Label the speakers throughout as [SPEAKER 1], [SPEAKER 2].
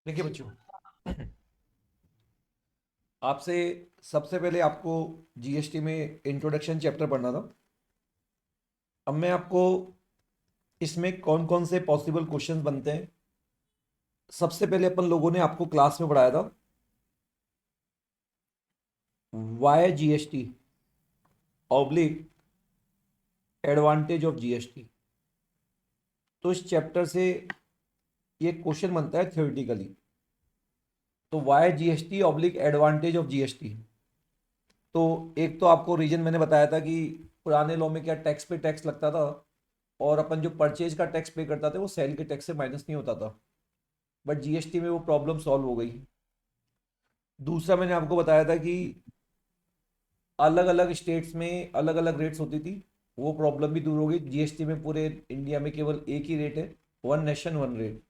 [SPEAKER 1] देखिए बच्चों, आपसे सबसे पहले आपको जीएसटी में इंट्रोडक्शन चैप्टर पढ़ना था। अब मैं आपको इसमें कौन कौन से पॉसिबल क्वेश्चंस बनते हैं, सबसे पहले अपन लोगों ने आपको क्लास में पढ़ाया था why GST oblique advantage of GST. तो इस चैप्टर से ये क्वेश्चन बनता है थ्योरेटिकली। तो why GST oblique advantage of GST. तो एक तो आपको रीजन मैंने बताया था कि पुराने लॉ में क्या टैक्स पे टैक्स लगता था, और अपन जो परचेज का टैक्स पे करता था वो सेल के टैक्स से माइनस नहीं होता था। बट जीएसटी में वो प्रॉब्लम सॉल्व हो गई। दूसरा मैंने आपको बताया था कि अलग अलग स्टेट्स में अलग अलग रेट्स होती थी, वो प्रॉब्लम भी दूर हो गई। जीएसटी में पूरे इंडिया में केवल एक ही रेट है, वन नेशन वन रेट।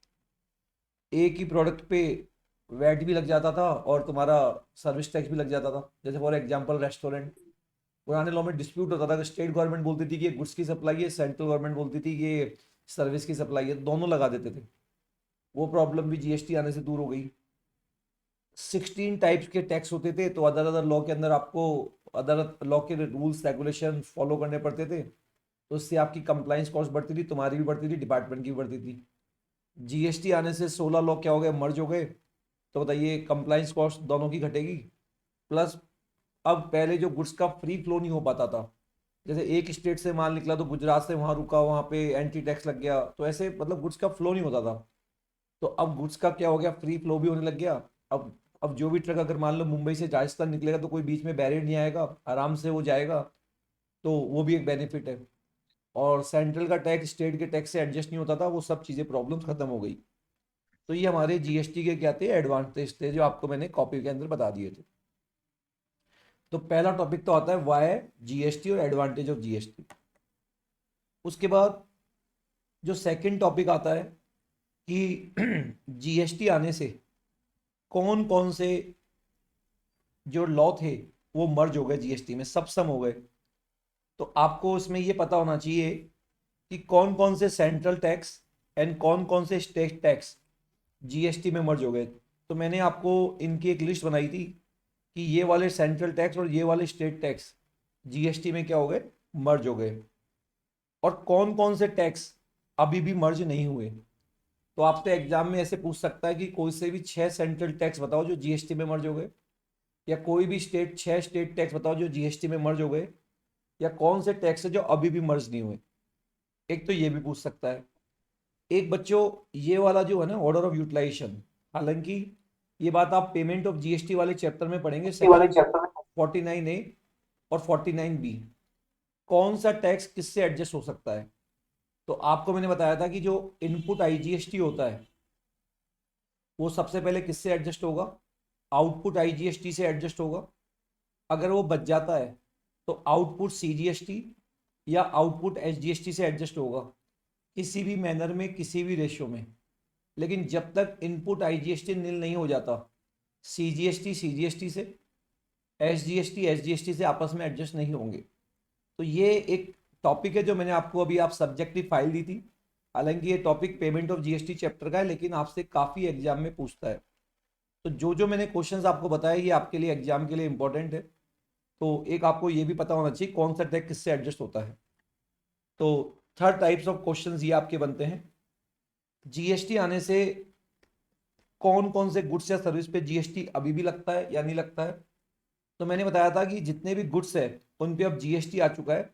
[SPEAKER 1] एक ही प्रोडक्ट पे वैट भी लग जाता था और तुम्हारा सर्विस टैक्स भी लग जाता था। जैसे फॉर एग्जांपल रेस्टोरेंट, पुराने लॉ में डिस्प्यूट होता था कि स्टेट गवर्नमेंट बोलती थी कि ये गुड्स की सप्लाई है, सेंट्रल गवर्नमेंट बोलती थी कि ये सर्विस की सप्लाई है, दोनों लगा देते थे। वो प्रॉब्लम भी जीएसटी आने से दूर हो गई। 16 टाइप्स के टैक्स होते थे, तो अदर अदर लॉ के अंदर आपको अदर लॉ के रूल्स रेगुलेशन फॉलो करने पड़ते थे। तो इससे आपकी कंप्लाइंस कॉस्ट बढ़ती थी, तुम्हारी भी बढ़ती थी, डिपार्टमेंट की भी बढ़ती थी। जीएसटी आने से 16 लॉ क्या हो गए, मर्ज हो गए। तो बताइए कंप्लाइंस कॉस्ट दोनों की घटेगी। प्लस अब पहले जो गुड्स का फ्री फ्लो नहीं हो पाता था, जैसे एक स्टेट से माल निकला तो गुजरात से वहां रुका, वहां पे एंटी टैक्स लग गया, तो ऐसे मतलब गुड्स का फ्लो नहीं होता था। तो अब गुड्स का क्या हो गया, फ्री फ्लो भी होने लग गया। अब जो भी ट्रक अगर मान लो मुंबई से राजस्थान निकलेगा तो कोई बीच में बैरियर नहीं आएगा, आराम से वो जाएगा। तो वो भी एक बेनिफिट है। और सेंट्रल का टैक्स स्टेट के टैक्स से एडजस्ट नहीं होता था, वो सब चीज़ें प्रॉब्लम्स खत्म हो गई। तो ये हमारे जीएसटी के क्या थे, एडवांटेज थे, जो आपको मैंने कॉपी के अंदर बता दिए थे। तो पहला टॉपिक तो आता है वाई जीएसटी और एडवांटेज ऑफ जीएसटी। उसके बाद जो सेकंड टॉपिक आता है कि जीएसटी आने से कौन कौन से जो लॉ थे वो मर्ज हो गए, जीएसटी में सब सम हो गए। तो आपको इसमें ये पता होना चाहिए कि कौन कौन से सेंट्रल टैक्स एंड कौन कौन से स्टेट टैक्स जीएसटी में मर्ज हो गए। तो मैंने आपको इनकी एक लिस्ट बनाई थी कि ये वाले सेंट्रल टैक्स और ये वाले स्टेट टैक्स जीएसटी में क्या हो गए, मर्ज हो गए। और कौन कौन से टैक्स अभी भी मर्ज नहीं हुए। तो आपसे एग्जाम में ऐसे पूछ सकता है कि कोई से भी 6 सेंट्रल टैक्स बताओ जो जीएसटी में मर्ज हो गए, या कोई भी स्टेट 6 स्टेट टैक्स बताओ जो जीएसटी में मर्ज हो गए, या कौन से टैक्स है जो अभी भी मर्ज नहीं हुए। एक तो ये भी पूछ सकता है। एक बच्चों, ये वाला जो है ना ऑर्डर ऑफ यूटिलाइजेशन, हालांकि ये बात आप पेमेंट ऑफ जीएसटी वाले चैप्टर में पढ़ेंगे,
[SPEAKER 2] ये वाले
[SPEAKER 1] सेक्शन
[SPEAKER 2] चैप्टर में।
[SPEAKER 1] 49A और 49B। कौन सा टैक्स किससे एडजस्ट हो सकता है। तो आपको मैंने बताया था कि जो इनपुट आईजीएसटी होता है वो सबसे पहले किससे एडजस्ट होगा, आउटपुट आईजीएसटी से एडजस्ट होगा। अगर वो बच जाता है तो आउटपुट सीजीएसटी या आउटपुट एसजीएसटी से एडजस्ट होगा, किसी भी मैनर में किसी भी रेशियो में। लेकिन जब तक इनपुट आईजीएसटी नील नहीं हो जाता, सीजीएसटी सीजीएसटी से, एसजीएसटी एसजीएसटी से आपस में एडजस्ट नहीं होंगे। तो ये एक टॉपिक है जो मैंने आपको अभी आप सब्जेक्टिव फाइल दी थी। हालांकि ये topic payment of GST chapter का है, लेकिन आपसे काफ़ी एग्जाम में पूछता है। तो जो जो मैंने क्वेश्चंस आपको बताया ये आपके लिए एग्जाम के लिए इंपॉर्टेंट है। तो एक आपको ये भी पता होना चाहिए कौन सा टैग किससे एडजस्ट होता है। तो थर्ड टाइप्स ऑफ क्वेश्चंस ये आपके बनते हैं, जीएसटी आने से कौन कौन से गुड्स या सर्विस पे जीएसटी अभी भी लगता है या नहीं लगता है। तो मैंने बताया था कि जितने भी गुड्स है उन पे अब जीएसटी आ चुका है,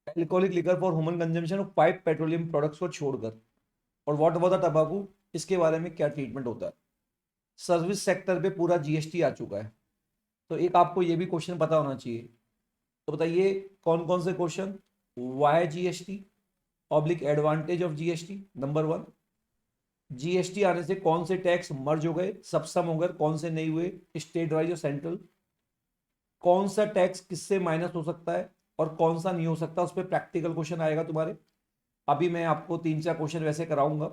[SPEAKER 1] alcoholic liquor for human consumption और 5 पेट्रोलियम प्रोडक्ट्स को छोड़कर। और व्हाट अबाउट द टबाकू, इसके बारे में क्या ट्रीटमेंट होता है। सर्विस सेक्टर पे पूरा जीएसटी आ चुका है। तो एक आपको ये भी क्वेश्चन पता होना चाहिए। तो बताइए कौन कौन से question, why GST oblique advantage of GST number one. GST आने से कौन से टैक्स मर्ज हो गए, सब सम हो गए, कौन से नहीं हुए, स्टेट वाइज और सेंट्रल। कौन सा टैक्स किससे माइनस हो सकता है और कौन सा नहीं हो सकता, उस पर प्रैक्टिकल क्वेश्चन आएगा तुम्हारे। अभी मैं आपको 3 4 क्वेश्चन वैसे कराऊंगा।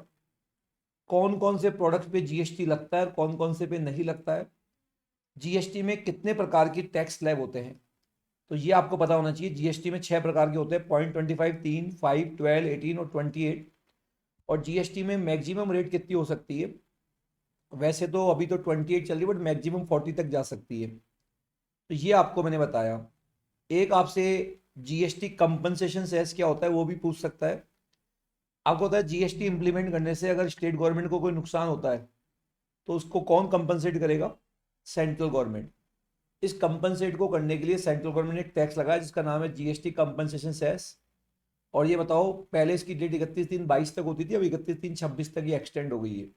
[SPEAKER 1] कौन कौन से प्रोडक्ट पे जीएसटी लगता है और कौन कौन से पे नहीं लगता है। जीएसटी में कितने प्रकार की टैक्स स्लैब होते हैं, तो ये आपको पता होना चाहिए। जीएसटी में 6 प्रकार के होते हैं, 0.25, 3, 5, 12, 18 और 28। और जीएसटी में मैक्सिमम रेट कितनी हो सकती है, वैसे तो अभी तो 28 चल रही है, बट मैक्सिमम 40 तक जा सकती है। तो ये आपको मैंने बताया। एक आपसे जीएसटी कंपनसेशन सेस क्या होता है वो भी पूछ सकता है। आपको पता है जीएसटी इंप्लीमेंट करने से अगर स्टेट गवर्नमेंट को कोई नुकसान होता है तो उसको कौन कंपनसेट करेगा? Central government. इस कंपनसेट को करने के लिए सेंट्रल गवर्नमेंट ने एक टैक्स लगाया जिसका नाम है जीएसटी कंपनसेशन सेस। और ये बताओ, पहले इसकी डेट 31/3/22 तक होती थी, अब 31/3/26 तक ये एक्सटेंड हो गई है।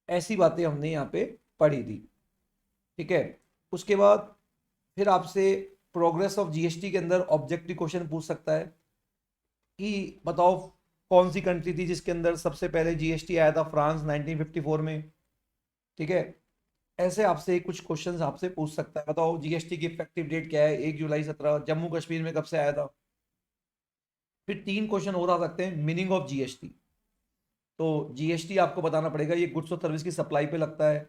[SPEAKER 1] ऐसी बातें हमने यहाँ पे पढ़ी थी। ठीक है। उसके बाद फिर आपसे प्रोग्रेस ऑफ जीएसटी के अंदर ऑब्जेक्टिव क्वेश्चन पूछ सकता है कि बताओ कौन सी कंट्री थी जिसके अंदर सबसे पहले जीएसटी आया था? फ्रांस, 1954 में। ठीक है। ऐसे आपसे कुछ क्वेश्चंस आपसे पूछ सकता है, बताओ जीएसटी की इफेक्टिव डेट क्या है? 1 जुलाई 17। जम्मू कश्मीर में कब से आया था? फिर 3 क्वेश्चन और आ सकते हैं, मीनिंग ऑफ जीएसटी। तो जीएसटी आपको बताना पड़ेगा, ये गुड्स और सर्विस की सप्लाई पे लगता है,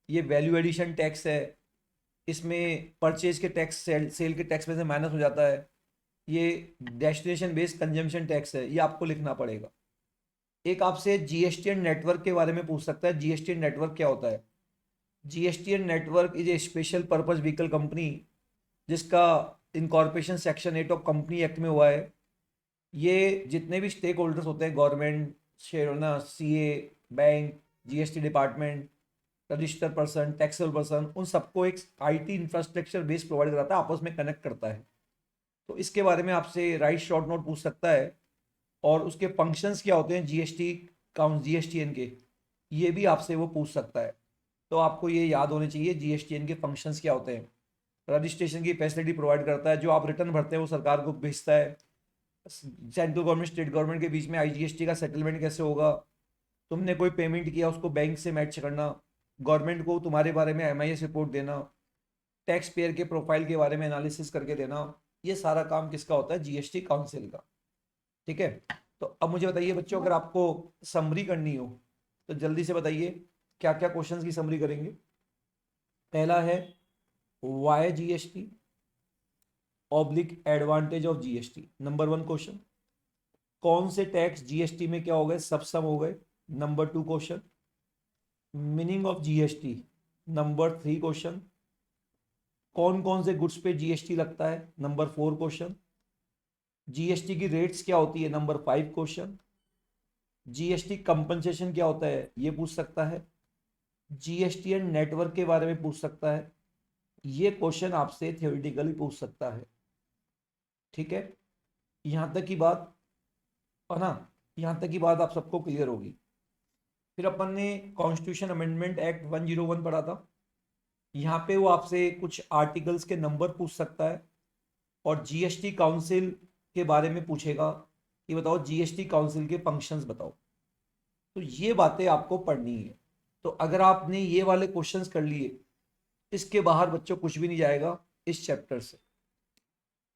[SPEAKER 1] ये वैल्यू एडिशन टैक्स है, इसमें परचेज के टैक्स सेल के टैक्स में से माइनस हो जाता है, ये डेस्टिनेशन बेस्ड कंजम्पशन टैक्स है, ये आपको लिखना पड़ेगा। एक आपसे जीएसटीएन नेटवर्क के बारे में पूछ सकता है, जीएसटीएन नेटवर्क क्या होता है? GSTN network is a special purpose vehicle company जिसका incorporation section 8 of company act में हुआ है। ये जितने भी स्टेक होल्डर्स होते हैं, गवर्नमेंट, शेयर ना, CA, bank, GST department, registered person, taxable person, उन सबको एक आईटी इंफ्रास्ट्रक्चर बेस प्रोवाइड कराता है, आपस में कनेक्ट करता है। तो इसके बारे में आपसे राइट शॉर्ट नोट पूछ सकता है। और उसके फंक्शंस क्या होते हैं जीएसटी काउंट जीएसटीएन के, ये भी आपसे वो पूछ सकता है। तो आपको ये याद होने चाहिए जीएसटीएन के फंक्शंस क्या होते हैं। रजिस्ट्रेशन की फैसिलिटी प्रोवाइड करता है, जो आप रिटर्न भरते हैं वो सरकार को भेजता है। सेंट्रल गवर्नमेंट स्टेट गवर्नमेंट के बीच में आईजीएसटी का सेटलमेंट कैसे होगा? तुमने कोई पेमेंट किया उसको बैंक से मैच करना, गवर्नमेंट को तुम्हारे बारे में एमआईएस रिपोर्ट देना, टैक्स पेयर के प्रोफाइल के बारे में एनालिसिस करके देना, ये सारा काम किसका होता है? जीएसटी काउंसिल का। ठीक है। तो अब मुझे बताइए बच्चों, अगर आपको समरी करनी हो तो जल्दी से बताइए क्या क्या क्वेश्चंस की समरी करेंगे। पहला है why GST oblique advantage of GST, number 1 question. कौन से टैक्स जीएसटी में क्या हो गए? सब हो गए, number 2 question. Meaning of GST, number 3 question. कौन कौन से गुड्स पे जीएसटी लगता है? Number 4 question. जीएसटी की रेट्स क्या होती है? Number 5 question. जीएसटी कंपनसेशन क्या होता है? ये पूछ सकता है। जीएसटीएन नेटवर्क के बारे में पूछ सकता है। ये क्वेश्चन आपसे थ्योरेटिकली पूछ सकता है। ठीक है। यहां तक की बात है ना, यहां तक की बात आप सबको क्लियर होगी। फिर अपन ने कॉन्स्टिट्यूशन अमेंडमेंट एक्ट 101 पढ़ा था। यहाँ पे वो आपसे कुछ आर्टिकल्स के नंबर पूछ सकता है और जीएसटी काउंसिल के बारे में पूछेगा कि बताओ जीएसटी काउंसिल के फंक्शंस बताओ। तो ये बातें आपको पढ़नी है। तो अगर आपने ये वाले क्वेश्चंस कर लिए, इसके बाहर बच्चों कुछ भी नहीं जाएगा इस चैप्टर से।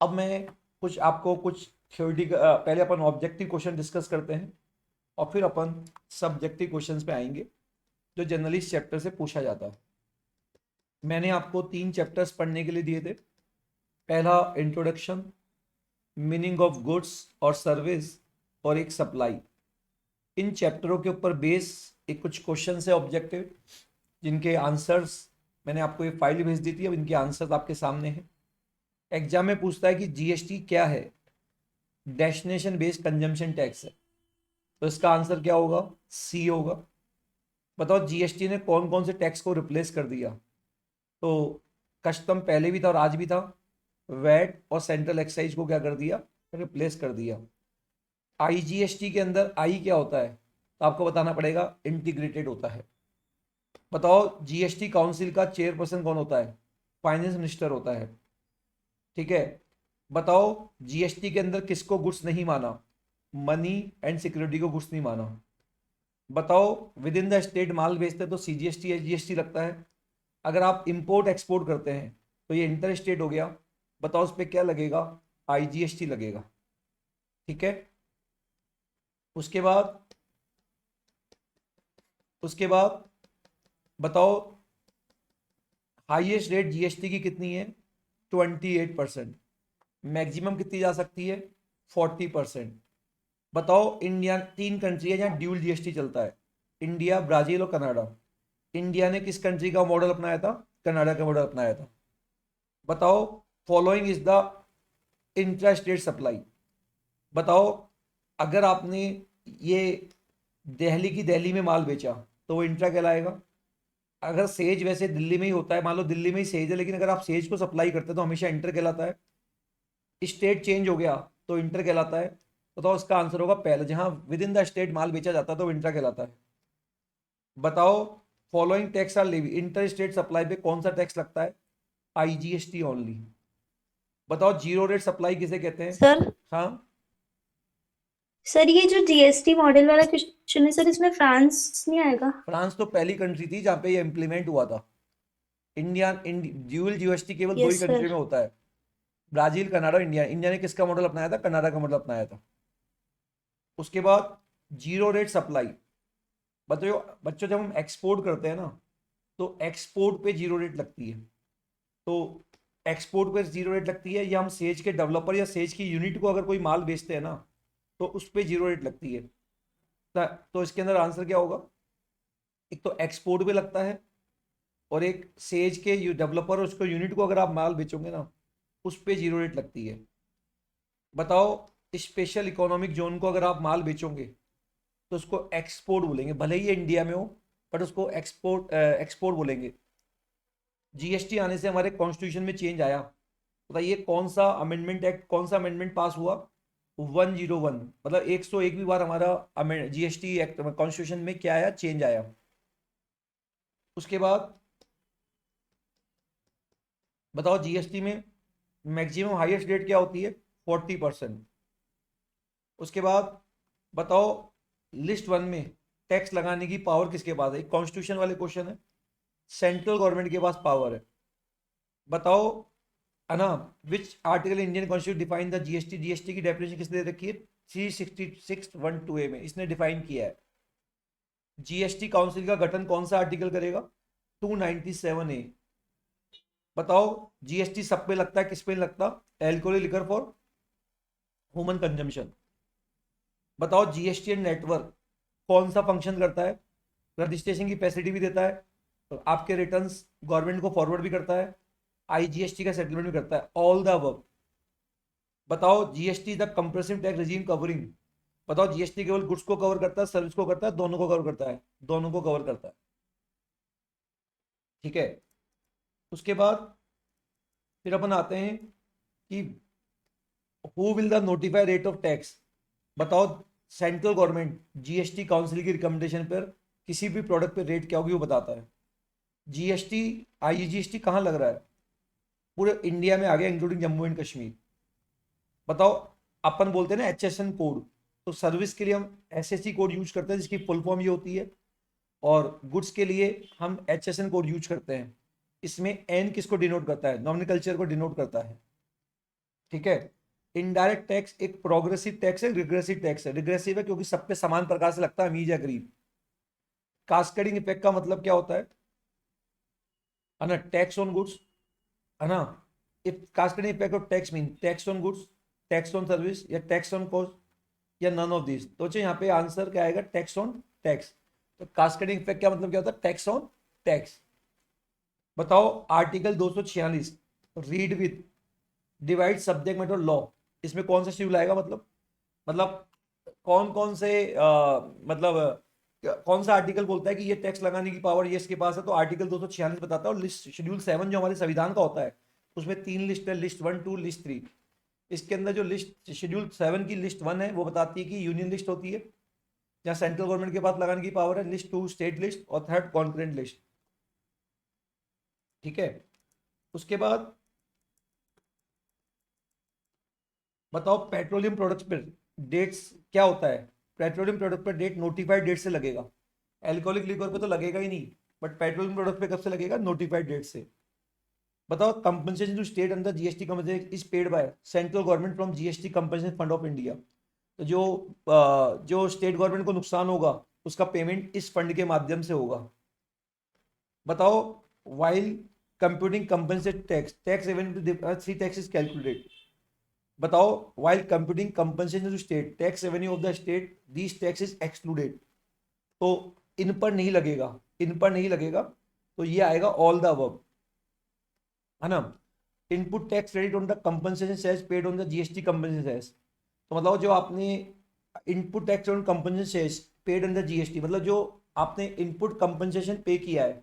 [SPEAKER 1] अब मैं कुछ आपको कुछ थ्योरेटिक, पहले अपन ऑब्जेक्टिव क्वेश्चन डिस्कस करते हैं और फिर अपन सब्जेक्टिव क्वेश्चंस पे आएंगे जो जनरली इस चैप्टर से पूछा जाता है। मैंने आपको 3 चैप्टर्स पढ़ने के लिए दिए थे। पहला इंट्रोडक्शन, मीनिंग ऑफ गुड्स और सर्विस, और एक सप्लाई। इन चैप्टरों के ऊपर बेस एक कुछ क्वेश्चन है ऑब्जेक्टिव, जिनके आंसर्स मैंने आपको ये फाइल भेज दी थी, अब इनके आंसर्स आपके सामने हैं। एग्जाम में पूछता है कि जीएसटी क्या है? डेस्टिनेशन बेस्ड कंजम्पशन टैक्स है। तो इसका आंसर क्या होगा? सी होगा। बताओ जीएसटी ने कौन कौन से टैक्स को रिप्लेस कर दिया? तो कस्टम पहले भी था और आज भी था। वैट और सेंट्रल एक्साइज को क्या कर दिया? रिप्लेस कर दिया। आईजीएसटी के अंदर आई क्या होता है? तो आपको बताना पड़ेगा, इंटीग्रेटेड होता है। बताओ जीएसटी काउंसिल का चेयरपर्सन कौन होता है? फाइनेंस मिनिस्टर होता है। ठीक है। बताओ जीएसटी के अंदर किसको गुड्स नहीं माना? मनी एंड सिक्योरिटी को गुड्स नहीं माना। बताओ विद इन द स्टेट माल बेचते तो सीजीएसटी या जीएसटी लगता है। अगर आप इंपोर्ट एक्सपोर्ट करते हैं तो ये इंटर स्टेट हो गया। बताओ उस पर क्या लगेगा? आईजीएसटी लगेगा। ठीक है। उसके बाद उसके बाद बताओ हाईएस्ट रेट जीएसटी की कितनी है? 28%। मैक्सिमम कितनी जा सकती है? 40%। बताओ इंडिया, 3 कंट्री है जहाँ ड्यूल जीएसटी चलता है, इंडिया, ब्राजील और कनाडा। इंडिया ने किस कंट्री का मॉडल अपनाया था? कनाडा का मॉडल अपनाया था। बताओ, following is the intra state supply. बताओ, अगर आपने ये दिल्ली में माल बेचा तो वो इंट्रा कहलाएगा। अगर सेज वैसे दिल्ली में ही होता है, मान लो दिल्ली में ही सेज है, लेकिन अगर आप सेज को सप्लाई करते हैं तो हमेशा इंटर कहलाता है। स्टेट चेंज हो गया तो इंटर कहलाता है। बताओ, इसका आंसर होगा पहले, जहां विद इन द स्टेट माल बेचा जाता है तो इंट्रा कहलाता है। बताओ, following tax are levy, inter state supply पे कौन सा टैक्स लगता है? IGST only. बताओ, जीरो रेट सप्लाई किसे कहते हैं?
[SPEAKER 2] सर
[SPEAKER 1] हाँ,
[SPEAKER 2] सर ये जो जीएसटी मॉडल वाला क्वेश्चन है सर, इसमें फ्रांस नहीं आएगा?
[SPEAKER 1] फ्रांस तो पहली कंट्री थी जहां पे ये इम्प्लीमेंट हुआ था। इंडिया ड्यूअल जीएसटी केवल दो ही
[SPEAKER 2] यस
[SPEAKER 1] कंट्री
[SPEAKER 2] सर।
[SPEAKER 1] में होता है, ब्राजील, कनाडा, इंडिया। इंडिया ने किसका मॉडल अपनाया था? कनाडा का मॉडल अपनाया था। उसके बाद जीरो रेट सप्लाई। बताओ बच्चों, जब हम एक्सपोर्ट करते हैं ना, तो एक्सपोर्ट पे जीरो रेट लगती है। तो एक्सपोर्ट पे जीरो रेट लगती है, या हम सेज के डेवलपर या सेज की यूनिट को अगर कोई माल बेचते हैं ना, तो उस पर जीरो रेट लगती है। तो इसके अंदर आंसर क्या होगा? एक तो एक्सपोर्ट पे लगता है, और एक सेज के डेवलपर उसको यूनिट को अगर आप माल बेचोगे ना, उस पर जीरो रेट लगती है। बताओ, स्पेशल इकोनॉमिक जोन को अगर आप माल बेचोगे तो उसको एक्सपोर्ट बोलेंगे, भले ही ये इंडिया में हो, बट उसको एक्सपोर्ट एक्सपोर्ट बोलेंगे। जीएसटी आने से हमारे कॉन्स्टिट्यूशन में चेंज आया। बताइए, कौन सा अमेंडमेंट एक्ट, कौन सा अमेंडमेंट पास हुआ? 101, मतलब 101वीं बार हमारा जीएसटी एक्ट कॉन्स्टिट्यूशन में क्या आया? चेंज आया। उसके बाद बताओ, जीएसटी में मैक्सिमम हाईएस्ट रेट क्या होती है? 40%। उसके बाद बताओ, लिस्ट वन में टैक्स लगाने की पावर किसके पास है? कॉन्स्टिट्यूशन वाले क्वेश्चन है, सेंट्रल गवर्नमेंट के पास पावर है। बताओ, है ना, which article Indian constitution define the GST? GST की डेफिनेशन किसने दे रखी है? 366(1)(2)A में इसने डिफाइन किया है। जीएसटी काउंसिल का गठन कौन सा आर्टिकल करेगा? 297A। बताओ, जीएसटी सब पे लगता है, किस पे नहीं लगता? Alcohol liquor for human consumption. बताओ, जीएसटी नेटवर्क कौन सा फंक्शन करता है? रजिस्ट्रेशन की फैसिलिटी भी देता है, तो आपके रिटर्न्स गवर्नमेंट को फॉरवर्ड भी करता है, आईजीएसटी का सेटलमेंट भी करता है, ऑल द अबव। बताओ, GST the compressive tax regime covering. बताओ, जीएसटी केवल गुड्स को कवर करता है, सर्विस को करता है, दोनों को कवर करता है? दोनों को कवर करता है। ठीक है। उसके बाद फिर अपन आते हैं कि who will the notify rate of tax. बताओ, सेंट्रल गवर्नमेंट जीएसटी काउंसिल की रिकमेंडेशन पर किसी भी प्रोडक्ट पे रेट क्या होगी वो बताता है। जीएसटी, आईजीएसटी कहाँ लग रहा है? पूरे इंडिया में आ गया, इंक्लूडिंग जम्मू एंड कश्मीर। बताओ, अपन बोलते हैं ना एचएसएन कोड, तो सर्विस के लिए हम एसएससी कोड यूज करते हैं, जिसकी फुल फॉर्म ये होती है, और गुड्स के लिए हम एचएसएन कोड यूज करते हैं। इसमें एन किसको डिनोट करता है? नॉमिनकल्चर को डिनोट करता है। ठीक है। इनडायरेक्ट टैक्स एक प्रोग्रेसिव टैक्स है, रिग्रेसिव टैक्स है? रिग्रेसिव है क्योंकि सब पे समान प्रकार से लगता है, अमीर या गरीब। कास्केडिंग इफेक्ट का मतलब क्या होता है ना? टैक्स ऑन गुड्स, है ना? If cascading effect of tax mean tax on goods, tax on service, या टैक्स ऑन कॉस्ट, या नन ऑफ दिस। तो यहाँ पे आंसर क्या आएगा? Tax on tax. तो कास्केडिंग इफेक्ट क्या मतलब क्या होता है? Tax on tax. बताओ, article 246 read with divide subject matter law, इसमें कौन सा शेड्यूल आएगा? मतलब कौन कौन से मतलब कौन सा आर्टिकल बोलता है कि ये टैक्स लगाने की पावर ये इसके पास है? तो आर्टिकल 246 बताता है। और लिस्ट शेड्यूल 7 जो हमारे संविधान का होता है, उसमें 3 लिस्ट है, लिस्ट 1, 2, लिस्ट 3। इसके अंदर जो लिस्ट शेड्यूल 7 की लिस्ट 1 है वो बताती है कि यूनियन लिस्ट होती है, जहाँ सेंट्रल गवर्नमेंट के पास लगाने की पावर है। लिस्ट 2 स्टेट लिस्ट, और थर्ड कॉन्करेंट लिस्ट। ठीक है। उसके बाद बताओ, पेट्रोलियम प्रोडक्ट्स पर डेट्स क्या होता है? पेट्रोलियम प्रोडक्ट पर डेट नोटिफाइड डेट से लगेगा। एल्कोहलिक लिक्वर पे तो लगेगा ही नहीं, बट पेट्रोलियम प्रोडक्ट पे कब से लगेगा? नोटिफाइड डेट से। बताओ, compensation to state under GST compensation is paid by central government from GST compensation fund of India. तो जो स्टेट गवर्नमेंट को नुकसान होगा उसका पेमेंट इस फंड के माध्यम से होगा। बताओ, while computing compensate tax, tax revenue three tax is calculated. बताओ, while computing compensation to state tax revenue of the state, these tax is excluded. तो इन पर नहीं लगेगा, इन पर नहीं लगेगा, तो ये आएगा ऑल द अबव, है ना। Input tax credit on the compensation cess paid on the GST compensation cess, तो मतलब जो आपने input tax on compensation cess paid on the GST, मतलब जो आपने इनपुट कंपनसेशन पे किया है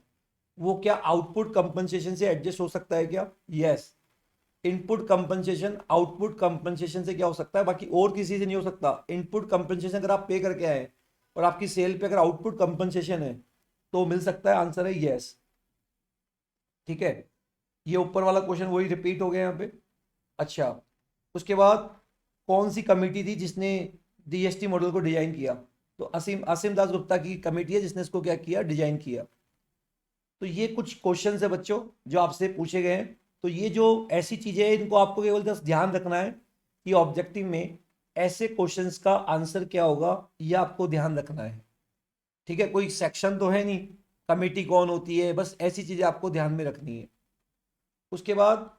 [SPEAKER 1] वो क्या आउटपुट कंपनसेशन से एडजस्ट हो सकता है क्या? Yes, input compensation output compensation से क्या हो सकता है, बाकी और किसी से नहीं हो सकता। इनपुट कंपनसेशन अगर आप पे करके आए और आपकी सेल पे अगर आउटपुट कंपनसेशन है तो मिल सकता है, आंसर है यस। ठीक है, ये ऊपर वाला क्वेश्चन वही रिपीट हो गया यहाँ पे। अच्छा, उसके बाद कौन सी कमेटी थी जिसने जीएसटी मॉडल को डिजाइन किया? तो असीम दास गुप्ता की कमेटी है जिसने इसको क्या किया, डिजाइन किया। तो ये कुछ क्वेश्चन है बच्चों जो आपसे पूछे गए हैं। तो ये जो ऐसी चीजें हैं इनको आपको केवल जस्ट ध्यान रखना है कि ऑब्जेक्टिव में ऐसे क्वेश्चंस का आंसर क्या होगा, ये आपको ध्यान रखना है। ठीक है, कोई सेक्शन तो है नहीं, कमेटी कौन होती है, बस ऐसी चीजें आपको ध्यान में रखनी है। उसके बाद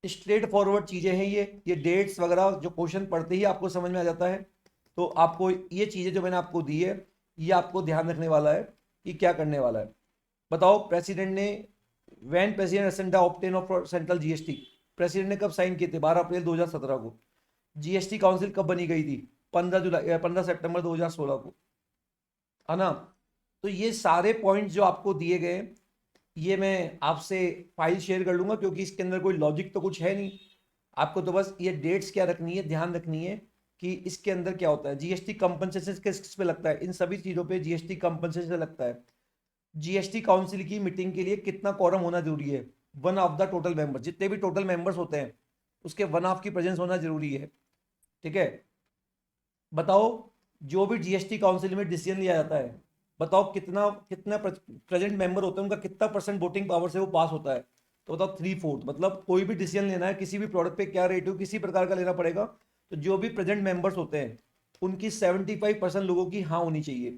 [SPEAKER 1] स्ट्रेट फॉरवर्ड चीजें हैं, ये डेट्स वगैरह जो क्वेश्चन पढ़ते ही आपको समझ में आ जाता है। तो आपको ये चीजें जो मैंने आपको दी है ये आपको ध्यान रखने वाला है कि क्या करने वाला है। बताओ, प्रेसिडेंट ने when president assent obtain of central GST, president ने कब साइन किए थे? 12 अप्रैल 2017 को। जीएसटी काउंसिल कब बनी गई थी? 15 सितंबर 2016 को, है ना। तो ये सारे पॉइंट्स जो आपको दिए गए ये मैं आपसे फाइल शेयर कर लूंगा, क्योंकि इसके अंदर कोई लॉजिक तो कुछ है नहीं। आपको तो बस ये डेट्स क्या रखनी है, ध्यान रखनी है कि इसके अंदर क्या होता है। जीएसटी कंपनसेशन किस किस पे लगता है? इन सभी चीजों पे जीएसटी कंपनसेशन लगता है। जीएसटी काउंसिल की मीटिंग के लिए कितना क्वारम होना जरूरी है? 1/2 द टोटल मेंबर, जितने भी टोटल मेंबर्स होते हैं उसके 1/2 की प्रेजेंस होना जरूरी है। ठीक है, बताओ जो भी जीएसटी काउंसिल में डिसीजन लिया जाता है, बताओ कितना कितना प्रेजेंट मेंबर होते हैं, उनका कितना परसेंट वोटिंग पावर से वो पास होता है? तो बताओ 3/4। मतलब कोई भी डिसीजन लेना है किसी भी प्रोडक्ट पे क्या रेट हो किसी प्रकार का लेना पड़ेगा, तो जो भी प्रेजेंट मेंबर्स होते हैं उनकी 75% लोगों की हाँ होनी चाहिए।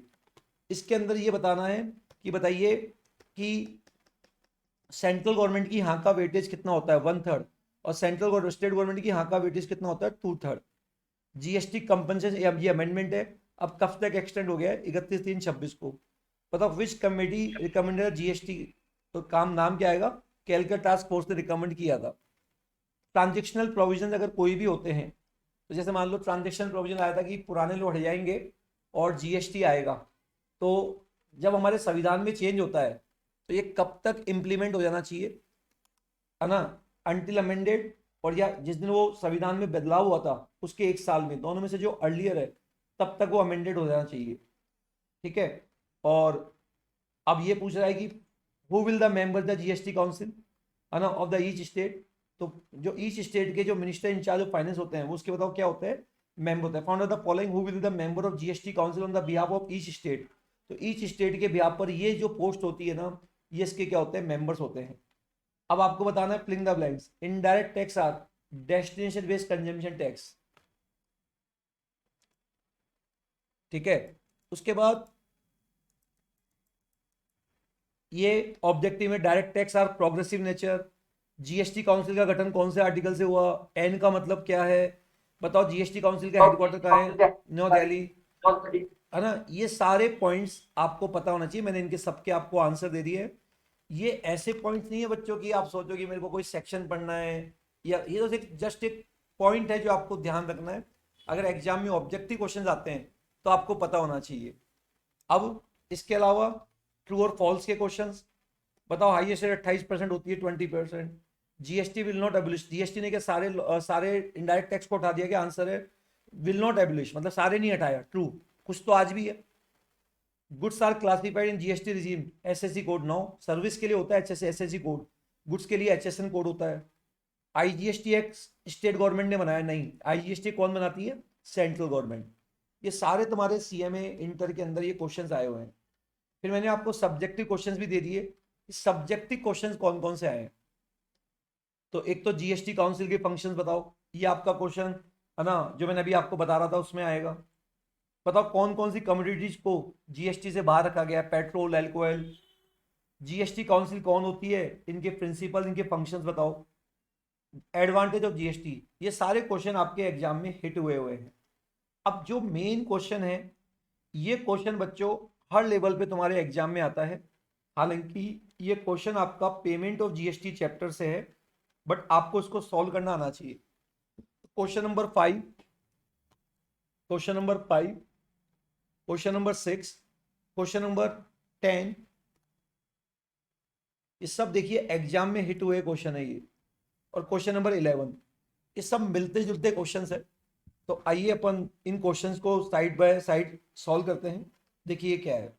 [SPEAKER 1] इसके अंदर ये बताना है कि बताइए कि सेंट्रल गवर्नमेंट की हाँ का वेटेज कितना होता है? 1/3। और सेंट्रल स्टेट गवर्नमेंट की हाँ का वेटेज कितना होता है? 2/3। जीएसटी कंपनसेशन, ये अमेंडमेंट है, अब कब तक एक्सटेंड हो गया है? 31/3/26 को। बताओ विच कमेटी रिकमेंडेड जीएसटी, तो काम नाम क्या आएगा? कैलकटा टास्क फोर्स ने रिकमेंड किया था। ट्रांजेक्शनल प्रोविजन अगर कोई भी होते हैं, तो जैसे मान लो ट्रांजेक्शनल प्रोविजन आया था कि पुराने लोग हट जाएंगे और जीएसटी आएगा, तो जब हमारे संविधान में चेंज होता है तो ये कब तक इंप्लीमेंट हो जाना चाहिए, है ना? अनटिल अमेंडेड, और या जिस दिन वो संविधान में बदलाव हुआ था उसके 1 साल में, दोनों में से जो अर्लियर है तब तक वो अमेंडेड हो जाना चाहिए। ठीक है, और अब ये पूछ रहा है कि who will the member the GST council, है ना, ऑफ द ईच स्टेट। तो जो ईच स्टेट के जो मिनिस्टर इंचार्ज ऑफ फाइनेंस होते हैं वो उसके बताओ क्या होते हैं? मेंबर होता है। Found the following who will the member of GST council on the behalf of each state. तो ईच स्टेट के बिहाफ पर ये जो पोस्ट होती है ना, ये इसके क्या होते हैं? मेंबर्स होते हैं। अब आपको बताना है filling the blanks. Indirect tax are destination based consumption tax. ठीक है, उसके बाद ये ऑब्जेक्टिव में direct tax are progressive nature. GST council का गठन कौन से आर्टिकल से हुआ? एन का मतलब क्या है? बताओ जीएसटी काउंसिल का हेडक्वार्टर कहाँ है? न्यू दिल्ली, है ना। ये सारे पॉइंट्स आपको पता होना चाहिए, मैंने इनके सबके आपको आंसर दे दिए। ये ऐसे पॉइंट्स नहीं है बच्चों की आप सोचो कि मेरे को कोई सेक्शन पढ़ना है, या ये तो जस्ट एक पॉइंट है जो आपको ध्यान रखना है। अगर एग्जाम में ऑब्जेक्टिव क्वेश्चन आते हैं तो आपको पता होना चाहिए। अब इसके अलावा ट्रू और फॉल्स के क्वेश्चंस, बताओ हाईएस्ट रेट 28% होती है 20%। जीएसटी विल नॉट एबलिश, जीएसटी ने क्या सारे इनडायरेक्ट टैक्स को हटा दिया? क्या आंसर है? विल नॉट एबलिश, मतलब सारे नहीं हटाया, ट्रू, कुछ तो आज भी है। Goods are classified in GST regime, SSC code 9। Service के लिए होता है एसएससी कोड, गुड्स के लिए एचएसएन कोड होता है। आईजीएसटी एक्ट स्टेट गवर्नमेंट ने बनाया नहीं, आईजीएसटी कौन बनाती है? Central government. ये सारे तुम्हारे सीएमए इंटर के अंदर ये क्वेश्चंस आए हुए हैं। फिर मैंने आपको सब्जेक्टिव क्वेश्चंस भी दे दिए। सब्जेक्टिव क्वेश्चंस कौन कौन से आए हैं? तो एक तो जीएसटी काउंसिल के फंक्शंस बताओ, ये आपका क्वेश्चन है ना, जो मैंने अभी आपको बता रहा था उसमें आएगा। बताओ कौन कौन सी कमोडिटीज को जीएसटी से बाहर रखा गया है? Petrol, alcohol. जीएसटी काउंसिल कौन होती है? इनके प्रिंसिपल, इनके फंक्शंस बताओ। Advantage of GST. ये सारे क्वेश्चन आपके एग्जाम में हिट हुए हुए हैं। अब जो मेन क्वेश्चन है, ये क्वेश्चन बच्चों हर लेवल पे तुम्हारे एग्जाम में आता है। हालांकि ये क्वेश्चन आपका पेमेंट ऑफ जीएसटी चैप्टर से है, बट आपको इसको सॉल्व करना आना चाहिए। Question number 5, question number 5, question number 6, question number 10, ये सब देखिए एग्जाम में हिट हुए क्वेश्चन है ये। और क्वेश्चन नंबर 11, ये सब मिलते जुलते क्वेश्चन है। तो आइए अपन इन क्वेश्चंस को साइड बाय साइड सॉल्व करते हैं। देखिए क्या है,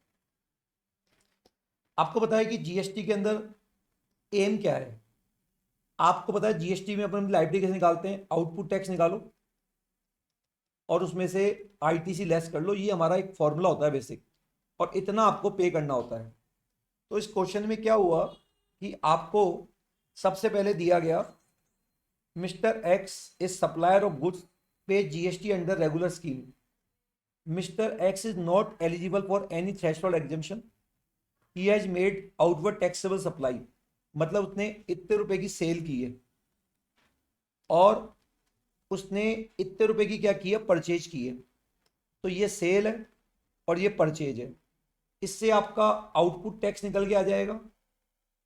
[SPEAKER 1] आपको पता है कि जीएसटी के अंदर एम क्या है। आपको पता है जीएसटी में अपन लाइबिलिटी कैसे निकालते हैं, आउटपुट टैक्स निकालो और उसमें से आईटीसी लेस कर लो, ये हमारा एक फॉर्मूला होता है बेसिक, और इतना आपको पे करना होता है। तो इस क्वेश्चन में क्या हुआ कि आपको सबसे पहले दिया गया mister X is supplier of goods pay GST under regular scheme. Mister X is not eligible for any threshold exemption, he has made outward taxable supply, मतलब उसने इतने रुपए की सेल की है और उसने इतने रुपए की क्या की है, परचेज की है। तो ये सेल है और ये परचेज है। इससे आपका आउटपुट टैक्स निकल के आ जाएगा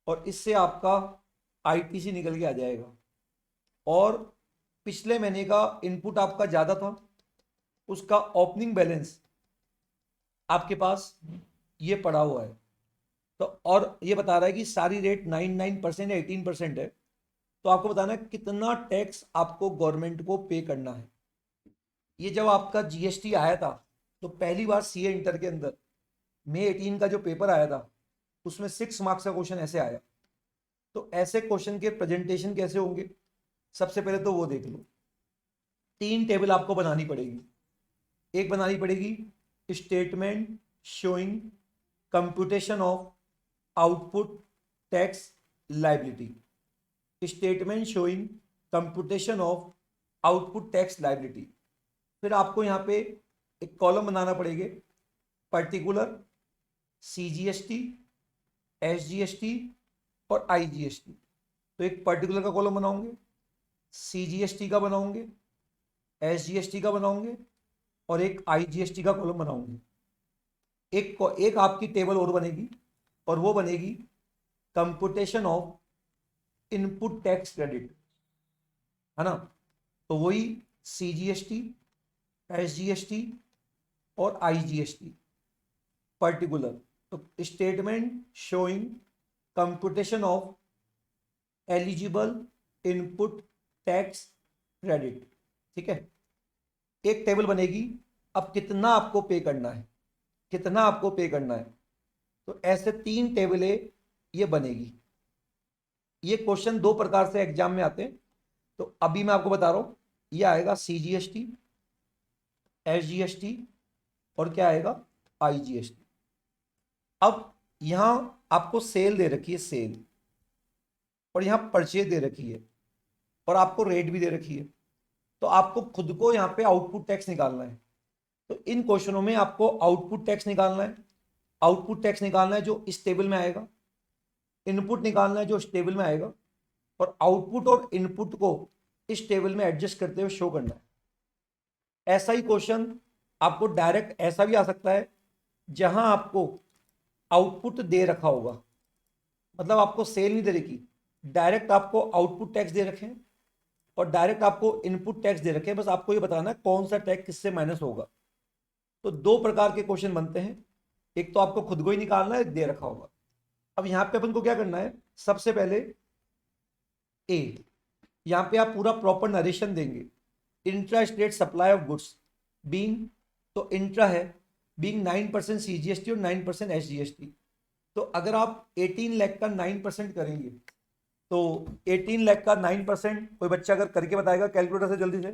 [SPEAKER 1] और इससे आपका आईटीसी निकल के आ जाएगा। और पिछले महीने का इनपुट आपका ज़्यादा था, उसका ओपनिंग बैलेंस आपके पास ये पड़ा हुआ है। तो और ये बता रहा है कि सारी रेट 99% या 18% है। तो आपको बताना है कितना टैक्स आपको गवर्नमेंट को पे करना है। ये जब आपका जीएसटी आया था तो पहली बार सीए इंटर के अंदर मई 18 का जो पेपर आया था उसमें 6 मार्क्स का क्वेश्चन ऐसे आया। तो ऐसे क्वेश्चन के प्रेजेंटेशन कैसे होंगे, सबसे पहले तो वो देख लो। 3 टेबल आपको बनानी पड़ेगी। एक बनानी पड़ेगी statement showing computation of output tax liability, statement showing computation of output tax liability. फिर आपको यहाँ पे एक कॉलम बनाना पड़ेगा, पर्टिकुलर, सीजीएसटी, एसजीएसटी और आईजीएसटी। तो एक पर्टिकुलर का कॉलम बनाओगे, सीजीएसटी का बनाओगे, एसजीएसटी का बनाओगे और एक आईजीएसटी का कॉलम बनाओगे। एक आपकी टेबल और बनेगी और वो बनेगी computation of input tax credit, है ना। तो वही सीजीएसटी, एसजीएसटी और आईजीएसटी पर्टिकुलर। तो statement showing computation of eligible input tax credit, ठीक है। एक टेबल बनेगी। अब कितना आपको पे करना है, कितना आपको पे करना है, तो ऐसे 3 टेबलें ये बनेगी। ये क्वेश्चन 2 प्रकार से एग्जाम में आते हैं। तो अभी मैं आपको बता रहा हूं, ये आएगा सीजीएसटी, एसजीएसटी और क्या आएगा, आईजीएसटी। अब यहां आपको सेल दे रखी है, सेल, और यहां परचेज दे रखी है और आपको रेट भी दे रखी है। तो आपको खुद को यहां पे आउटपुट टैक्स निकालना है। तो इन क्वेश्चनों में आपको आउटपुट टैक्स निकालना है। आउटपुट टैक्स निकालना है जो इस टेबल में आएगा, इनपुट निकालना है जो इस टेबल में आएगा, और आउटपुट और इनपुट को इस टेबल में एडजस्ट करते हुए शो करना है। ऐसा ही क्वेश्चन आपको डायरेक्ट ऐसा भी आ सकता है जहां आपको आउटपुट दे रखा होगा, मतलब आपको सेल नहीं दे रखी, डायरेक्ट आपको आउटपुट टैक्स दे रखे हैं और डायरेक्ट आपको इनपुट टैक्स दे रखे हैं। बस आपको ये बताना है कौन सा टैक्स किससे माइनस होगा। तो 2 प्रकार के क्वेश्चन बनते हैं। एक तो आपको खुद को ही निकालना है, दे रखा होगा। अब यहां पे अपन को क्या करना है, सबसे पहले ए, यहां पे आप पूरा प्रॉपर नरेशन देंगे। Intra state supply of goods being, तो इंट्रा है बीइंग 9% सीजीएसटी और 9% एसजीएसटी। तो अगर आप 18 लाख का 9% करेंगे तो 18 लाख का 9%, कोई बच्चा अगर करके बताएगा कैलकुलेटर से जल्दी से।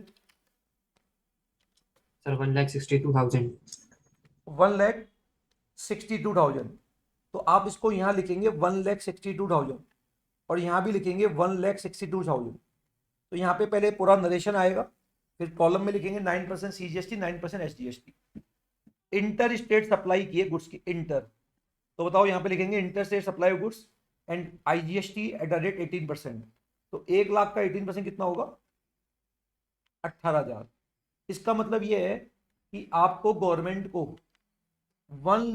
[SPEAKER 3] सर 1,62,000।
[SPEAKER 1] 1,62,000। तो आप इसको यहाँ लिखेंगे 1,62,000 और यहाँ भी लिखेंगे 1,62,000। तो यहाँ पे पहले पूरा नरेशन आएगा, फिर कॉलम में लिखेंगे 9% CGST, 9% SGST. Inter state supply की है गुड्स की, इंटर, तो बताओ यहाँ पे लिखेंगे inter state supply of goods and IGST at the rate 18%। तो 1 लाख का 18% कितना होगा, 18,000। इसका मतलब ये है कि आपको गवर्नमेंट को 1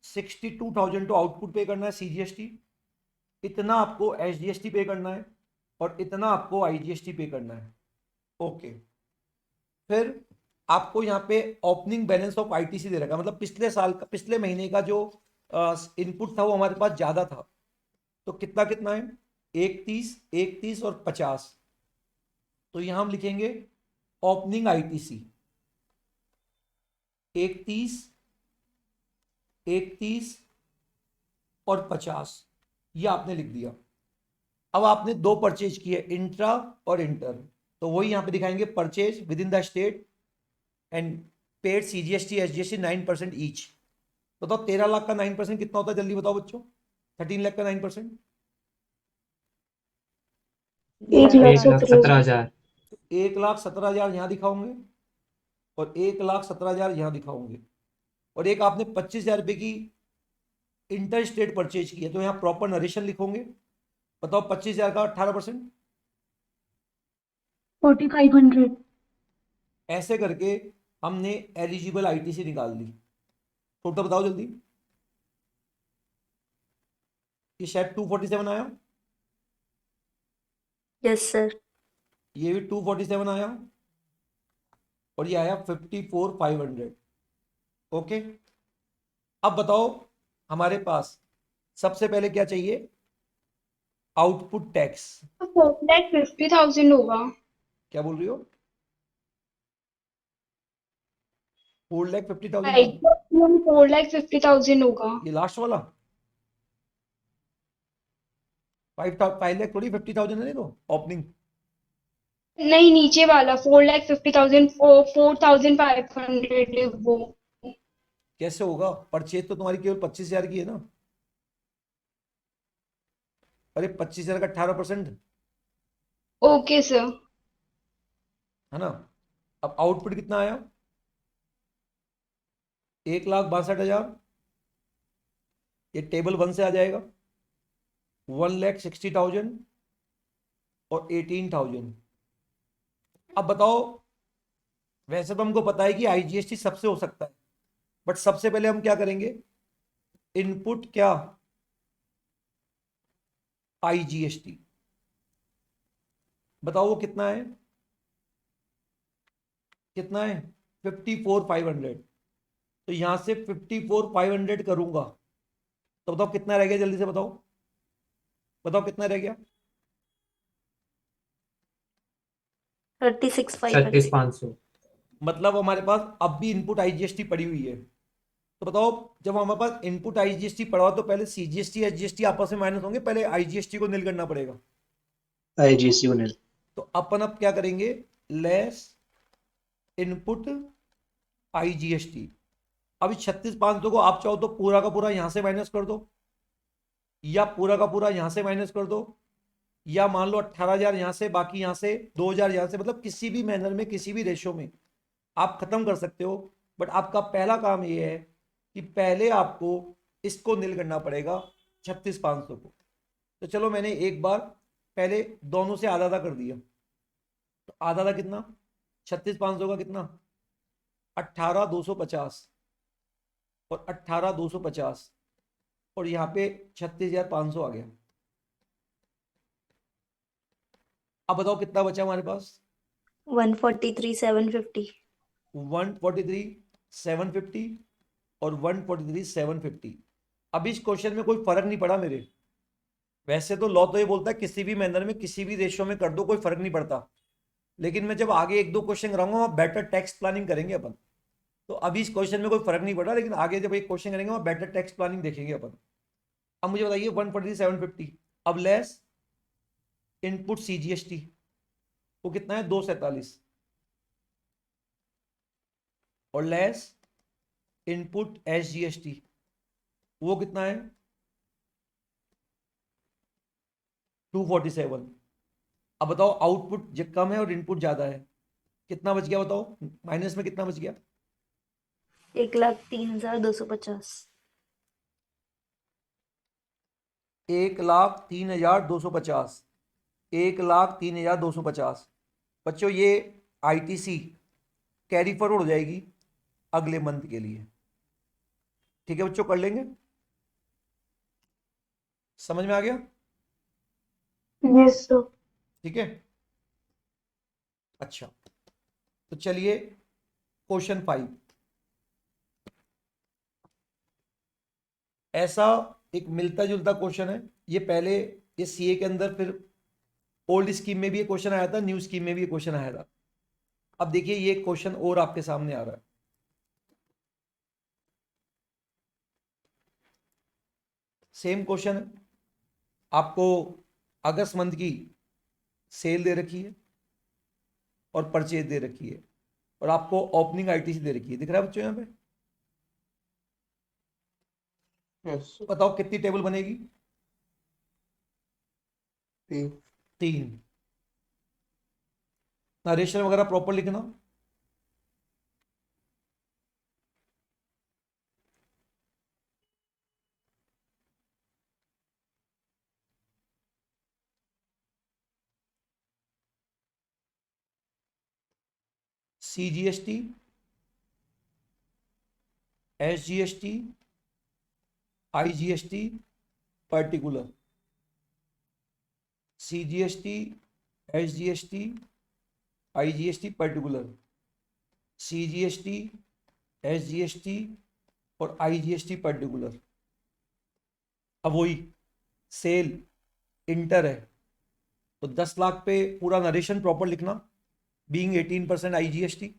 [SPEAKER 1] 62,000 तो आउटपुट पे करना है CGST, इतना आपको SGST पे करना है और इतना आपको IGST पे करना है। ओके, फिर आपको यहाँ पे ओपनिंग बैलेंस ऑफ ITC दे रखा है, मतलब पिछले साल का, पिछले महीने का जो इनपुट था वो हमारे पास ज़्यादा था। तो कितना कितना है, 31, 31 और 50। तो यहाँ हम लिखेंगे ओपनिंग ITC 31, 31 और 50, ये आपने लिख दिया। अब आपने दो परचेज किए, इंट्रा और इंटर, तो वही यहाँ पे दिखाएंगे, purchase with in the state and paid CGST SGST 9% each. बताओ 13 लाख का 9% कितना होता है, जल्दी बताओ बच्चों। 13 लाख का 9%,
[SPEAKER 3] 1,17,000।
[SPEAKER 1] 1,17,000 यहाँ दिखाओगे और 1,17,000 यहाँ दिखाओगे। और एक आपने 25,000 रुपये की इंटर स्टेट परचेज की है, तो यहाँ प्रॉपर नरेशन लिखोगे। बताओ 25,000 का 18%,
[SPEAKER 2] 4,500।
[SPEAKER 1] ऐसे करके हमने एलिजिबल ITC निकाल दी। टोटल बताओ जल्दी। ये शायद 247 आया,
[SPEAKER 2] यस सर।
[SPEAKER 1] ये भी 247 आया और ये आया 54,500। ओके, अब बताओ हमारे पास सबसे पहले क्या चाहिए, आउटपुट टैक्स।
[SPEAKER 4] 4,50,000 होगा।
[SPEAKER 1] क्या बोल रही हो, 4,50,000
[SPEAKER 4] राइट, 4,50,000 होगा।
[SPEAKER 1] ये लास्ट वाला 5 लाख थोड़ी 50,000 है, तो ओपनिंग
[SPEAKER 4] नहीं, नीचे वाला 4,50,000, 4,500 वो।
[SPEAKER 1] कैसे होगा, परचेज तो तुम्हारी केवल 25,000 की है ना। अरे 25,000 का 18%,
[SPEAKER 4] ओके सर।
[SPEAKER 1] है ना। अब आउटपुट कितना आया, 1,62,000, ये टेबल 1 से आ जाएगा, 1,60,000 और 18,000। अब बताओ, वैसे तो हमको पता है कि IGST सबसे हो सकता है, बट सबसे पहले हम क्या करेंगे, इनपुट क्या, IGST। बताओ वो कितना है, कितना है 54,500। तो यहां से 54,500 करूंगा तो बताओ कितना रह गया, जल्दी से बताओ, बताओ कितना रह गया।
[SPEAKER 2] 36,500।
[SPEAKER 3] 36,500।
[SPEAKER 1] मतलब हमारे पास अब भी इनपुट IGST पड़ी हुई है। तो बताओ, जब हमारे पास इनपुट IGST पड़ा हो तो पहले CGST SGST आपस में माइनस होंगे, पहले IGST को नील करना पड़ेगा।
[SPEAKER 5] IGST को nil।
[SPEAKER 1] तो अपन अब क्या करेंगे, लेस इनपुट IGST। अभी 36,500 को आप चाहो तो पूरा का पूरा यहां से माइनस कर दो, या पूरा का पूरा यहां से माइनस कर दो, या मान लो 18,000 यहां से, बाकी यहां से 2,000 यहां से, मतलब किसी भी मैनर में, किसी भी रेशो में आप खत्म कर सकते हो। बट आपका पहला काम ये है कि पहले आपको इसको नील करना पड़ेगा, 36,500 को। तो चलो मैंने एक बार पहले दोनों से आधा आधा कर दिया। तो आधा आधा कितना, 36,500 का कितना, 18,250 और 18,250, और यहाँ पे 36,500 आ गया। अब बताओ कितना बचा हमारे पास,
[SPEAKER 2] 143,750।
[SPEAKER 1] 143,750 और 143,750। अब इस क्वेश्चन में कोई फर्क नहीं पड़ा मेरे। वैसे तो लॉ तो ये बोलता है किसी भी मैनर में, किसी भी रेशियो में कर दो, कोई फर्क नहीं पड़ता। लेकिन मैं जब आगे एक दो क्वेश्चन कराऊंगा वहां बेटर टैक्स प्लानिंग करेंगे अपन। तो अभी इस क्वेश्चन में कोई फर्क नहीं पड़ा, लेकिन आगे जब एक क्वेश्चन करेंगे वहां बेटर टैक्स प्लानिंग देखेंगे अपन। अब मुझे बताइए 143,750, अब लेस इनपुट CGST, वो कितना है 247, और लेस इनपुट SGST, वो कितना है 247। अब बताओ आउटपुट कम है और इनपुट ज्यादा है, कितना बच गया बताओ, माइनस में कितना बच गया,
[SPEAKER 2] 1,03,250।
[SPEAKER 1] 1,03,250, 1,03,250। बच्चों ये ITC कैरी फॉरवर्ड हो जाएगी अगले मंथ के लिए। ठीक है बच्चों, कर लेंगे? समझ में आ गया?
[SPEAKER 2] Yes sir.
[SPEAKER 1] ठीक है, अच्छा, तो चलिए क्वेश्चन 5। ऐसा एक मिलता जुलता क्वेश्चन है, ये पहले ये सीए के अंदर, फिर ओल्ड स्कीम में भी ये क्वेश्चन आया था, न्यू स्कीम में भी ये क्वेश्चन आया था। अब देखिए ये क्वेश्चन और आपके सामने आ रहा है। सेम क्वेश्चन है, आपको अगस्त मंथ की सेल दे रखी है और परचेज दे रखी है, और आपको ओपनिंग आईटीसी दे रखी है। दिख रहा है बच्चों यहाँ पे?
[SPEAKER 5] यस
[SPEAKER 1] बताओ कितनी टेबल बनेगी?
[SPEAKER 5] 3
[SPEAKER 1] 3। नरेशन वगैरह प्रॉपर लिखना। CGST, SGST, IGST particular, CGST, SGST, IGST particular, CGST, SGST और IGST पर्टिकुलर। अब वही सेल इंटर है, तो 10 लाख पे पूरा नरेशन प्रॉपर लिखना, बीइंग 18% IGST,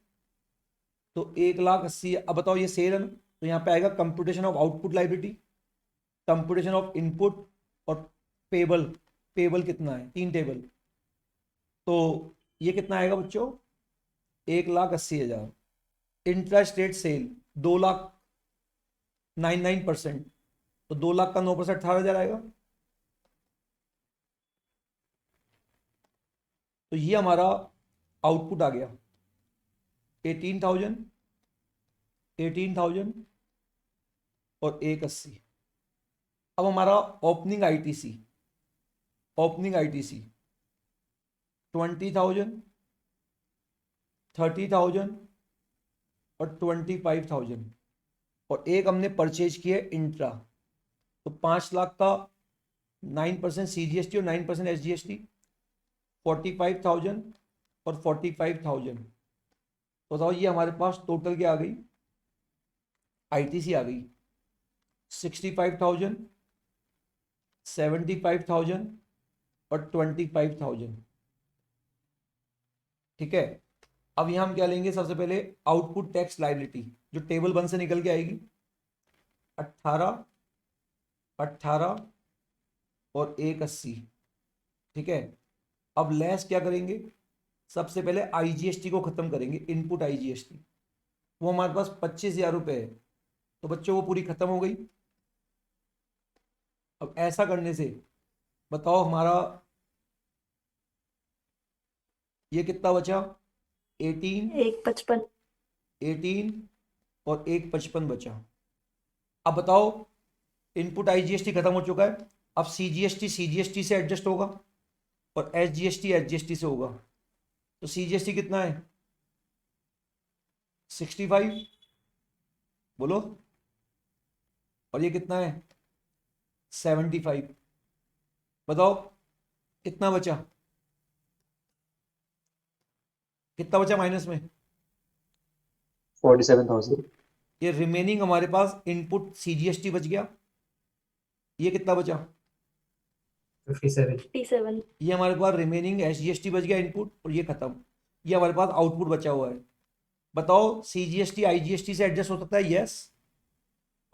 [SPEAKER 1] तो 1,80,000। अब बताओ ये सेल है ना, तो यहाँ पे आएगा computation of output liability, computation of input और पेबल। पेबल कितना है? 3 टेबल, तो ये कितना आएगा बच्चों? 1,80,000। इंटरेस्ट रेट सेल 2,99%, तो 2 लाख का 9% 18,000 आएगा। तो ये हमारा आउटपुट आ गया 18,000, 18,000 और 1,80,000। अब हमारा ओपनिंग आईटीसी 20,000, 30,000 और 25,000, और एक हमने परचेज किया इंट्रा, तो 5 लाख का 9% CGST और 9% SGST, 45,000 और 45,000। तो बताओ ये हमारे पास टोटल क्या आ गई? आईटीसी आ गई 65,000, 75,000 और 25,000। ठीक है, अब यहां हम क्या लेंगे? सबसे पहले आउटपुट टैक्स लायबिलिटी, जो टेबल 1 से निकल के आएगी, 18, 18 और 1,80। ठीक है, अब लेस क्या करेंगे? सबसे पहले IGST को खत्म करेंगे, इनपुट IGST, वो हमारे पास 25,000 रुपये है, तो बच्चों वो पूरी खत्म हो गई। अब ऐसा करने से बताओ हमारा ये कितना बचा? 18,
[SPEAKER 2] 155।
[SPEAKER 1] 18 और 155 बचा। अब बताओ इनपुट IGST खत्म हो चुका है, अब CGST से एडजस्ट होगा और SGST से होगा। तो CGST कितना है? 65, बोलो, और ये कितना है? 75। बताओ कितना बचा? कितना बचा माइनस में?
[SPEAKER 5] 47,000
[SPEAKER 1] ये रिमेनिंग हमारे पास इनपुट CGST बच गया, ये कितना बचा?
[SPEAKER 3] 57.
[SPEAKER 2] 57।
[SPEAKER 1] ये हमारे पास रिमेनिंग SGST बच गया इनपुट, और ये खत्म। ये हमारे पास आउटपुट बचा हुआ है। बताओ CGST IGST से एडजस्ट हो सकता है? यस।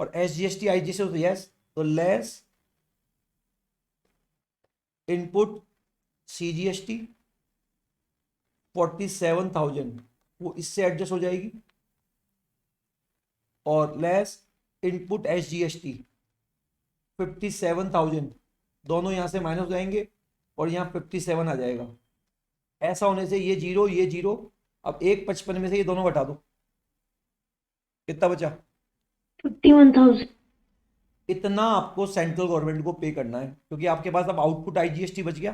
[SPEAKER 1] और SGST IGST से होता है? यस। तो लेस इनपुट CGST 47,000, वो इससे एडजस्ट हो जाएगी, और लेस इनपुट SGST 57,000, दोनों यहां से माइनस हो जाएंगे और यहाँ 57 आ जाएगा। ऐसा होने से ये जीरो, ये जीरो। अब 155 में से ये दोनों घटा दो, कितना बचा?
[SPEAKER 2] 51,000।
[SPEAKER 1] इतना आपको सेंट्रल गवर्नमेंट को पे करना है, क्योंकि आपके पास अब आउटपुट IGST बच गया,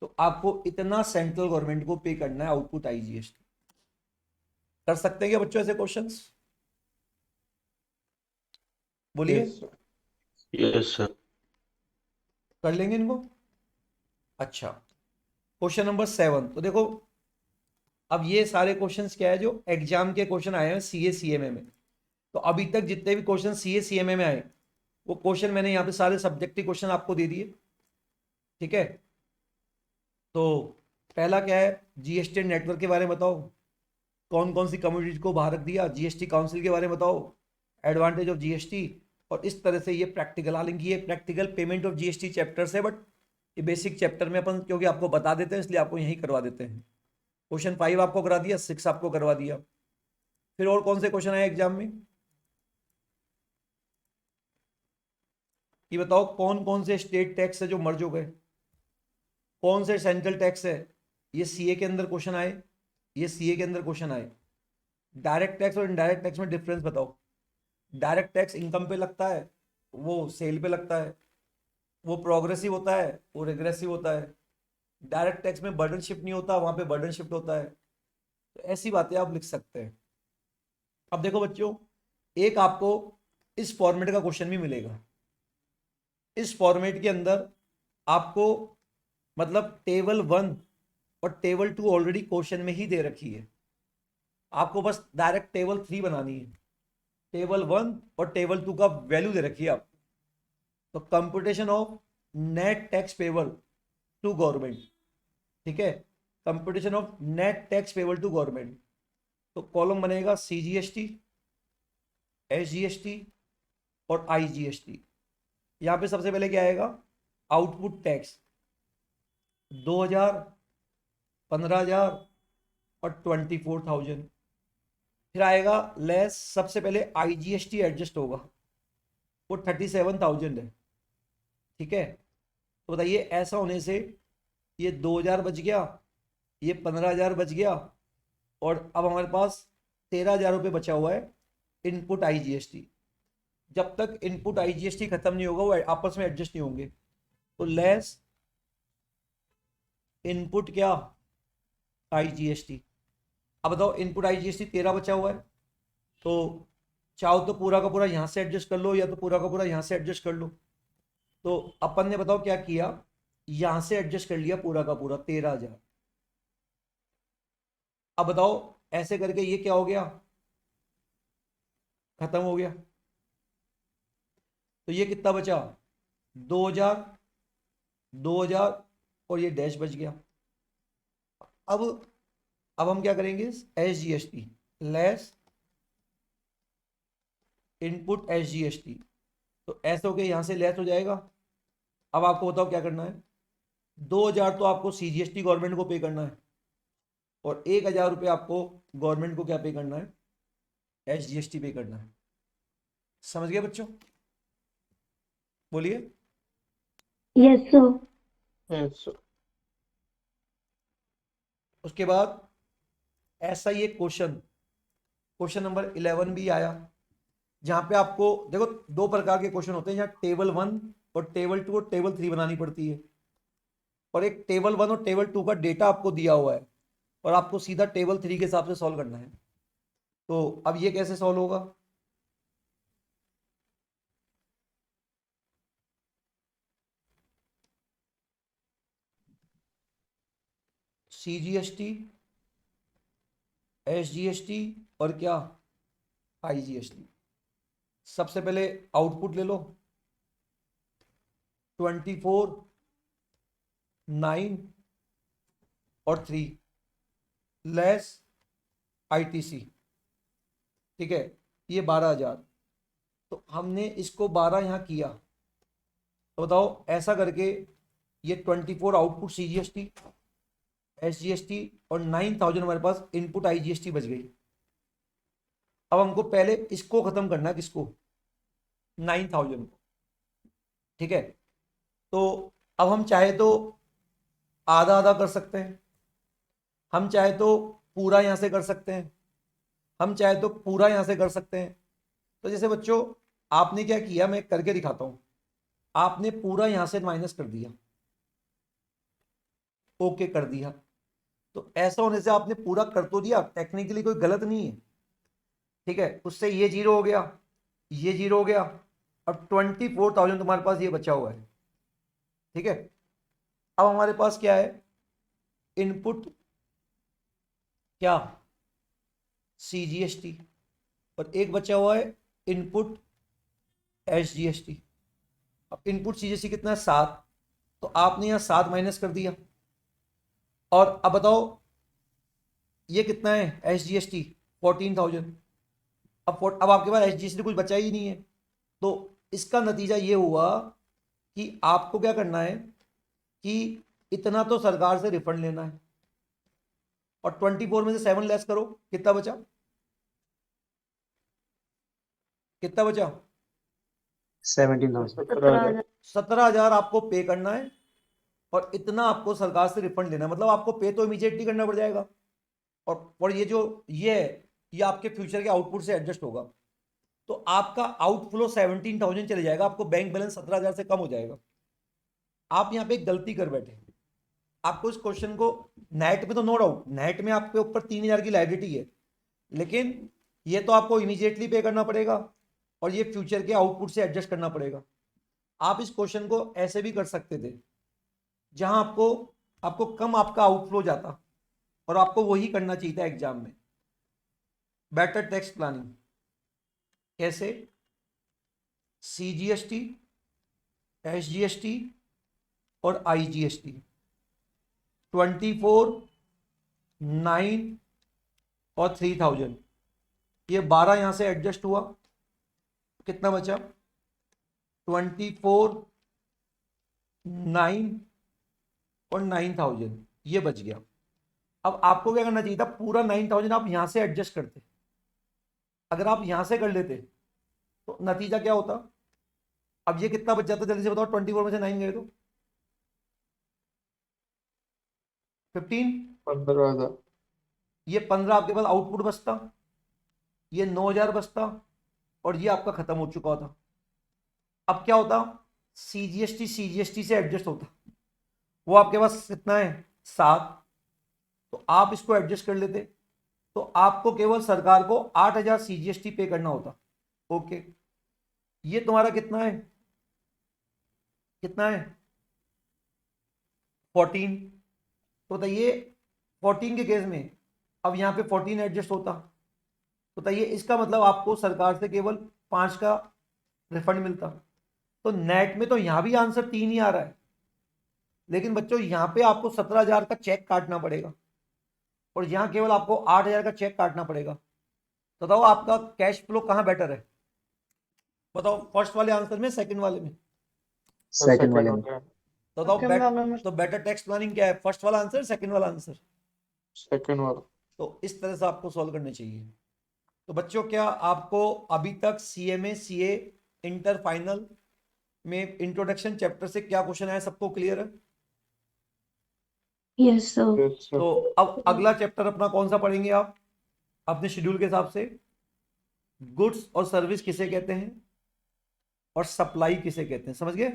[SPEAKER 1] तो आपको इतना सेंट्रल गवर्नमेंट को पे करना है आउटपुट IGST। कर सकते हैं क्या बच्चों ऐसे क्वेश्चंस? बोलिए।
[SPEAKER 5] Yes, sir. Yes, sir.
[SPEAKER 1] कर लेंगे इनको। अच्छा, क्वेश्चन नंबर 7। तो देखो, अब ये सारे क्वेश्चंस क्या है जो एग्जाम के क्वेश्चन आए हैं सीए सीएमए में। तो अभी तक जितने भी क्वेश्चन सीए सीएमए में आए, वो क्वेश्चन मैंने यहाँ पे सारे सब्जेक्टिव क्वेश्चन आपको दे दिए। ठीक है, तो पहला क्या है, जीएसटी नेटवर्क के बारे में बताओ, कौन कौन सी कम्युनिटी को बाहर रख दिया, जीएसटी काउंसिल के बारे में बताओ, एडवांटेज ऑफ जीएसटी। और इस तरह से ये प्रैक्टिकल, हालांकि ये practical payment of GST chapters है, बट ये बेसिक चैप्टर में अपन क्योंकि आपको बता देते हैं इसलिए आपको यहीं करवा देते हैं। क्वेश्चन 5 आपको करा दिया, 6 आपको करवा दिया। फिर और कौन से क्वेश्चन आए एग्जाम में, ये बताओ कौन कौन से स्टेट टैक्स है जो मर्ज हो गए, कौन से सेंट्रल टैक्स है। ये सीए के अंदर क्वेश्चन आए, ये सीए के अंदर क्वेश्चन आए। डायरेक्ट टैक्स और इनडायरेक्ट टैक्स में डिफरेंस बताओ। डायरेक्ट टैक्स इनकम पे लगता है, वो सेल पे लगता है, वो प्रोग्रेसिव होता है, वो रिग्रेसिव होता है। डायरेक्ट टैक्स में बर्डन शिफ्ट नहीं होता, वहां पे बर्डन शिफ्ट होता है। तो ऐसी बातें आप लिख सकते हैं। अब देखो बच्चों, एक आपको इस फॉर्मेट का क्वेश्चन भी मिलेगा। इस फॉर्मेट के अंदर आपको मतलब टेबल 1 और टेबल 2 ऑलरेडी क्वेश्चन में ही दे रखी है, आपको बस डायरेक्ट टेबल 3 बनानी है। टेबल 1 और टेबल 2 का वैल्यू दे रखी है आपको। तो computation of net tax payable to government, ठीक है, computation of net tax payable to government. तो कॉलम बनेगा सीजीएसटी, एसजीएसटी और आईजीएसटी। यहां पे सबसे पहले क्या आएगा, आउटपुट टैक्स 2000, 15,000 और 24,000। फिर आएगा लेस, सबसे पहले आईजीएसटी एडजस्ट होगा, वो 37,000 है। ठीक है, तो बताइए ऐसा होने से ये 2,000 बच गया, ये 15,000 बच गया, और अब हमारे पास 13,000 रुपये बचा हुआ है इनपुट आईजीएसटी। जब तक इनपुट आईजीएसटी खत्म नहीं होगा वो आपस में एडजस्ट नहीं होंगे। तो लेस इनपुट क्या, आईजीएसटी। अब बताओ इनपुट आईजीएसटी 13 बचा हुआ है, तो चाहो तो पूरा का पूरा यहां से एडजस्ट कर लो या तो पूरा का पूरा यहां से एडजस्ट कर लो। तो अपन ने बताओ क्या किया, यहां से एडजस्ट कर लिया पूरा का पूरा 13,000। अब बताओ ऐसे करके ये क्या हो गया, खत्म हो गया। तो ये कितना बचा, 2,000, 2,000 और ये डैश बच गया। अब हम क्या करेंगे, एसजीएसटी लेस इनपुट एसजीएसटी। तो ऐसे होके यहां से लेस हो जाएगा। अब आपको बताओ क्या करना है, 2,000 तो आपको सीजीएसटी गवर्नमेंट को पे करना है और 1,000 रुपये आपको गवर्नमेंट को क्या पे करना है, एसजीएसटी पे करना है। समझ गए बच्चों, बोलिए।
[SPEAKER 2] Yes, sir.
[SPEAKER 5] Yes, sir.
[SPEAKER 1] उसके बाद ऐसा ही एक क्वेश्चन नंबर 11 भी आया, जहां पे आपको देखो 2 प्रकार के क्वेश्चन होते हैं, जहां टेबल 1 और टेबल 2 और टेबल 3 बनानी पड़ती है, और एक टेबल 1 और टेबल 2 का डेटा आपको दिया हुआ है और आपको सीधा टेबल 3 के हिसाब से सॉल्व करना है। तो अब ये कैसे सॉल्व होगा, सीजीएसटी, एसजीएसटी और क्या, आईजीएसटी। सबसे पहले आउटपुट ले लो, 24, 9 और 3 लेस आईटीसी। ठीक है, ये 12,000। तो हमने इसको 12 यहाँ किया, तो बताओ ऐसा करके ये 24 आउटपुट सीजीएसटी, एसजीएसटी और 9,000 हमारे पास इनपुट आईजीएसटी बच गई। अब हमको पहले इसको खत्म करना है, किसको, 9,000 को। ठीक है, तो अब हम चाहे तो आधा आधा कर सकते हैं, हम चाहे तो पूरा यहां से कर सकते हैं, हम चाहे तो पूरा यहां से कर सकते हैं। तो जैसे बच्चों आपने क्या किया, मैं करके दिखाता हूं। आपने पूरा यहां से माइनस कर दिया, ओके कर दिया। तो ऐसा होने से आपने पूरा कर तो दिया, टेक्निकली कोई गलत नहीं है। ठीक है, उससे ये 0 हो गया, ये 0 हो गया, अब 24,000 तुम्हारे पास ये बचा हुआ है, ठीक है। अब हमारे पास क्या है, इनपुट क्या, CGST, और एक बचा हुआ है इनपुट SGST। अब इनपुट CGST कितना है, 7, तो आपने यहाँ 7 माइनस कर दिया। और अब बताओ ये कितना है SGST, 14,000। अब आपके पास SGST कुछ बचा ही नहीं है, तो इसका नतीजा ये हुआ कि आपको क्या करना है कि इतना तो सरकार से रिफंड लेना है, और 24 में से 7 लेस करो, कितना बचा, कितना बचा,
[SPEAKER 3] 17,000.
[SPEAKER 5] 17,000.
[SPEAKER 1] 17,000 आपको पे करना है, और इतना आपको सरकार से रिफंड लेना है। मतलब आपको पे तो इमीडिएटली करना पड़ जाएगा, और ये जो ये है ये आपके फ्यूचर के आउटपुट से एडजस्ट होगा, तो आपका आउटफ्लो 17,000 चले जाएगा, आपको बैंक बैलेंस 17,000 से कम हो जाएगा। आप यहाँ पे एक गलती कर बैठे, आपको इस क्वेश्चन को नेट में तो नो डाउट, नेट में आपके ऊपर 3,000 की लायबिलिटी है, लेकिन ये तो आपको इमीडिएटली पे करना पड़ेगा, और ये फ्यूचर के आउटपुट से एडजस्ट करना पड़ेगा। आप इस क्वेश्चन को ऐसे भी कर सकते थे, जहां आपको कम आपका आउटफ्लो जाता, और आपको वही करना चाहिए था एग्जाम में। बेटर टैक्स प्लानिंग कैसे, CGST, SGST और IGST, 24, 9 और 3,000, ये 12 यहां से एडजस्ट हुआ, कितना बचा, 24, 9 और 9,000, ये बच गया। अब आपको क्या करना चाहिए था, पूरा 9,000 आप यहां से एडजस्ट करते। अगर आप यहां से कर लेते तो नतीजा क्या होता, अब ये कितना बच जाता, जल्दी से बताओ, 24 में से 9 गए तो 15,
[SPEAKER 5] 15,000.
[SPEAKER 1] ये 15 आपके पास आउटपुट बचता, ये 9,000 बचता, और ये आपका खत्म हो चुका होता। अब क्या होता, CGST से एडजस्ट होता, वो आपके पास कितना है, 7, तो आप इसको एडजस्ट कर लेते, तो आपको केवल सरकार को 8,000 CGST पे करना होता। ओके, ये तुम्हारा कितना है, कितना है, 14, तो बताइए 14 के केस में अब यहाँ पे 14 एडजस्ट होता, तो बताइए इसका मतलब आपको सरकार से केवल 5 का रिफंड मिलता। तो नेट में तो यहाँ भी आंसर 3 ही आ रहा है, लेकिन बच्चों यहाँ पे आपको 17,000 का चेक काटना पड़ेगा, और यहाँ केवल आपको 8,000 का चेक काटना पड़ेगा। तो बताओ आपका कैश फ्लो कहाँ बेटर है, बताओ, फर्स्ट वाले आंसर में, सेकंड वाले में,
[SPEAKER 3] Second वाले में.
[SPEAKER 1] तो बताओ तो बेटर टैक्स प्लानिंग क्या है, फर्स्ट वाला आंसर, सेकंड वाला आंसर।
[SPEAKER 5] सेकंड वाला.
[SPEAKER 1] तो इस तरह से आपको सॉल्व करने चाहिए। तो बच्चों क्या आपको अभी तक CMA CA इंटर फाइनल में इंट्रोडक्शन चैप्टर से क्या क्वेश्चन आया, सबको क्लियर है?
[SPEAKER 2] Yes, sir.
[SPEAKER 5] Yes, sir.
[SPEAKER 1] तो अब अगला चैप्टर अपना कौन सा पढ़ेंगे आप अपने शेड्यूल के हिसाब से, गुड्स और सर्विस किसे कहते हैं और सप्लाई किसे कहते हैं, समझ गए?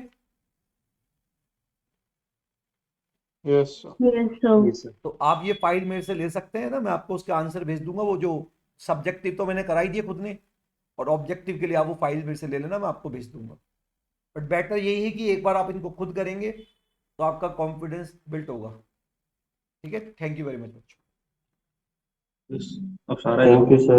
[SPEAKER 5] Yes, sir.
[SPEAKER 2] Yes, sir.
[SPEAKER 3] Yes, sir.
[SPEAKER 1] तो आप ये फाइल मेरे से ले सकते हैं ना, मैं आपको उसके आंसर भेज दूंगा, वो जो सब्जेक्टिव तो मैंने कराई दिए खुद ने, और ऑब्जेक्टिव के लिए आप वो फाइल मेरे से ले लेना, मैं आपको भेज दूंगा। बट बेटर यही है कि एक बार आप इनको खुद करेंगे तो आपका कॉन्फिडेंस बिल्ट होगा। ठीक है, थैंक यू वेरी मच बच्चों।
[SPEAKER 5] Yes. अब सारा